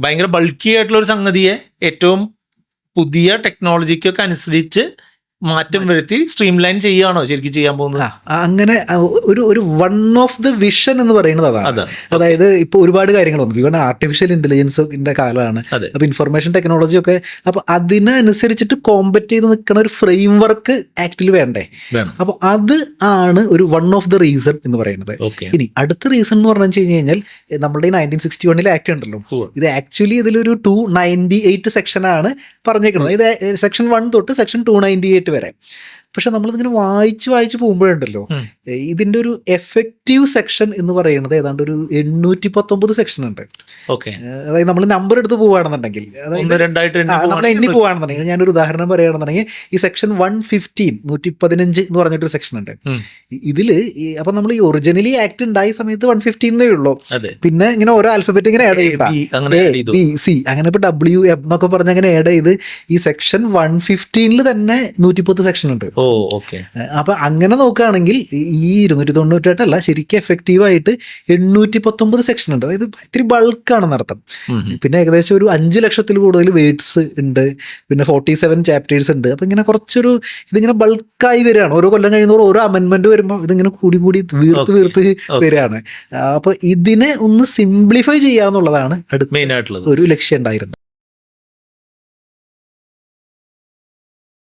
ഭയങ്കര ബൾക്കി ആയിട്ടുള്ള ഒരു സംഗതിയെ ഏറ്റവും പുതിയ ടെക്നോളജിക്കൊക്കെ അനുസരിച്ച് മാറ്റം വരുത്തി സ്ട്രീം ലൈൻ ചെയ്യുകയാണോ ശരിക്കും ചെയ്യാൻ പോകുന്നത്? അങ്ങനെ ഒരു വൺ ഓഫ് ദ വിഷൻ എന്ന് പറയുന്നത് അതാണ്. അതായത് ഇപ്പോൾ ഒരുപാട് കാര്യങ്ങൾ വന്നു, ഇവൺ ആർട്ടിഫിഷ്യൽ ഇന്റലിജൻസിന്റെ കാലമാണ്. അപ്പോൾ ഇൻഫർമേഷൻ ടെക്നോളജി ഒക്കെ, അപ്പോൾ അതിനനുസരിച്ചിട്ട് കോമ്പറ്റ് ചെയ്ത് നിൽക്കുന്ന ഒരു ഫ്രെയിം വർക്ക് ആക്ച്വലി വേണ്ടേ. അപ്പോൾ അത് ആണ് ഒരു വൺ ഓഫ് ദ റീസൺ എന്ന് പറയുന്നത്. ഇനി അടുത്ത റീസൺ എന്ന് പറഞ്ഞു കഴിഞ്ഞാൽ നമ്മുടെ 1961 ആക്ട് ഉണ്ടല്ലോ, ഇത് ആക്ച്വലി ഇതിലൊരു 298 സെക്ഷനാണ് പറഞ്ഞേക്കുന്നത്. ഇത് സെക്ഷൻ 1 തൊട്ട് സെക്ഷൻ 298 വരെ. പക്ഷെ നമ്മളിതിങ്ങനെ വായിച്ച് പോകുമ്പോഴുണ്ടല്ലോ, ഇതിന്റെ ഒരു എഫക്റ്റീവ് സെക്ഷൻ എന്ന് പറയുന്നത് ഏതാണ്ട് ഒരു 819 സെക്ഷൻ ഉണ്ട്. അതായത് നമ്മൾ നമ്പർ എടുത്ത് പോവുകയാണെന്നുണ്ടെങ്കിൽ, നമ്മൾ എണ്ണി പോവുകയാണെന്നുണ്ടെങ്കിൽ, ഞാനൊരു ഉദാഹരണം പറയുകയാണെന്നുണ്ടെങ്കിൽ ഈ സെക്ഷൻ 115 115 എന്ന് പറഞ്ഞിട്ടൊരു സെക്ഷൻ ഉണ്ട്. ഇതില് അപ്പൊ നമ്മൾ ഈ ഒറിജിനലി ആക്ട് ഉണ്ടായ സമയത്ത് 115 ഉള്ളൂ. പിന്നെ ഇങ്ങനെ ഓരോ ആൽഫബറ്റ് ഇങ്ങനെ ആഡ് ചെയ്ത ബി സി അങ്ങനെ ഇപ്പൊ WM എന്നൊക്കെ പറഞ്ഞ് അങ്ങനെ ആഡ് ചെയ്ത് ഈ സെക്ഷൻ 115 തന്നെ 110 സെക്ഷൻ ഉണ്ട്. അപ്പൊ അങ്ങനെ നോക്കുകയാണെങ്കിൽ ഈ 298 ശരിക്കും എഫക്റ്റീവായിട്ട് 819 സെക്ഷൻ ഉണ്ട്. അതായത് ഇത്തിരി ബൾക്കാണെന്ന് അർത്ഥം. പിന്നെ ഏകദേശം ഒരു 5 ലക്ഷത്തിൽ കൂടുതൽ വേർഡ്സ് ഉണ്ട്. പിന്നെ 47 ചാപ്റ്റേഴ്സ് ഉണ്ട്. അപ്പൊ ഇങ്ങനെ കുറച്ചൊരു ഇതിങ്ങനെ ബൾക്കായി വരികയാണ്. ഓരോ കൊല്ലം കഴിയുന്നവർ ഓരോ അമെൻമെന്റ് വരുമ്പോൾ ഇതിങ്ങനെ കൂടി വീർത്ത് വരികയാണ്. അപ്പൊ ഇതിനെ ഒന്ന് സിംപ്ലിഫൈ ചെയ്യാന്നുള്ളതാണ് അടുത്ത ഒരു ലക്ഷ്യം ഉണ്ടായിരുന്നത്.